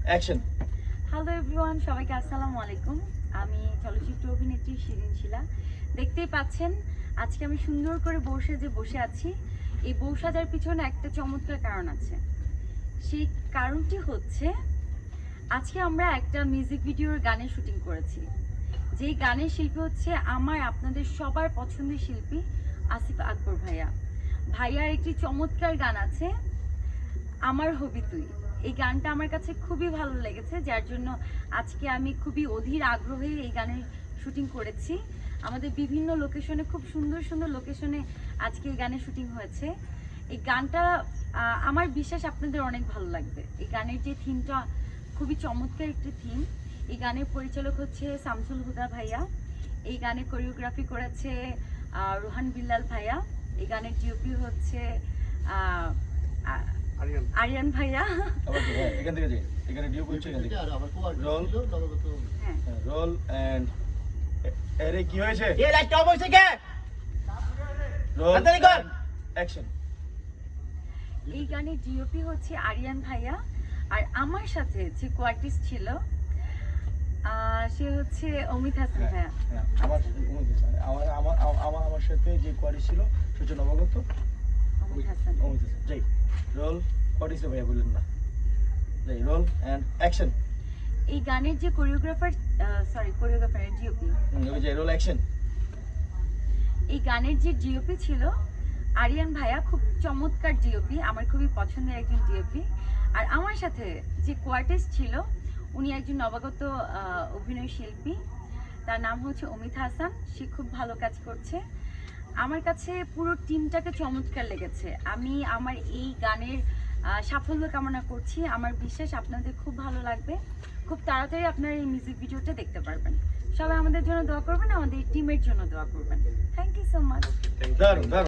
Action. Hello everyone, সবাইকে আসসালামু আলাইকুম। আমি চলচ্চিত্র অভিনেত্রী শিরিন শিলা। দেখতেই পাচ্ছেন আজকে আমি সুন্দর করে বসে আছি। এই বউ সাজার পিছনে একটা চমৎকার কারণ আছে। সেই কারণটি হচ্ছে আজকে আমরা একটা মিউজিক ভিডিওর গানের শুটিং করেছি। যেই গানের শিল্পী হচ্ছে আমার আপনাদের সবার পছন্দের শিল্পী আসিফ আকবর ভাইয়া। ভাইয়ার একটি চমৎকার গান আছে আমার হবি তুই। এই গানটা আমার কাছে খুবই ভালো লেগেছে, যার জন্য আজকে আমি খুবই অধীর আগ্রহে এই গানের শুটিং করেছি। আমাদের বিভিন্ন লোকেশনে, খুব সুন্দর সুন্দর লোকেশনে আজকে এই গানের শুটিং হয়েছে। এই গানটা আমার বিশ্বাস আপনাদের অনেক ভালো লাগবে। এই গানের যে থিমটা খুবই চমৎকার একটি থিম। এই গানের পরিচালক হচ্ছে শামসুল হুদা ভাইয়া। এই গানে কোরিওগ্রাফি করেছে রোহান বিল্লাল ভাইয়া। এই গানের ডিওপি হচ্ছে আরিয়ান ভাইয়া। এখান থেকে যাই, এখানে ডিও করছে, এখান থেকে রোল এন্ড আরে কি হয়েছে? এই লাইট অফ হইছে কে? রোল তাড়াতাড়ি কর। অ্যাকশন। এই গানের ডিওপি হচ্ছে আরিয়ান ভাইয়া। আর আমার সাথে যে কোয়ার্টিস্ট ছিল সে হচ্ছে অমিত হাসান ভাইয়া। আমার সাথে যে কোয়ারি ছিল সূচনা নবাগত অমিত হাসান। যাই রোল কোয়ারিসে ভাইয়া বললেন না। যাই রোল এন্ড অ্যাকশন। এই গানের যে কোরিওগ্রাফার ডিওপি, যাই রোল অ্যাকশন। এই গানের যে ডিওপি ছিল আরিয়ান ভাইয়া, খুব চমৎকার ডিওপি, আমার খুবই পছন্দের একজন ডিওপি। আর আমার সাথে যে কোয়ার্টিস্ট ছিল উনি একজন নবাগত অভিনয় শিল্পী, তার নাম হচ্ছে অমিত হাসান। সে খুব ভালো কাজ করছে। আমার কাছে পুরো টিমটাকে চমৎকার লেগেছে। আমি আমার এই গানের সাফল্য কামনা করছি। আমার বিশ্বাস আপনাদের খুব ভালো লাগবে। খুব তাড়াতাড়ি আপনারা এই মিউজিক ভিডিওটা দেখতে পারবেন। সবাই আমাদের জন্য দোয়া করবেন, আমাদের টিমের জন্য দোয়া করবেন। Thank you so much.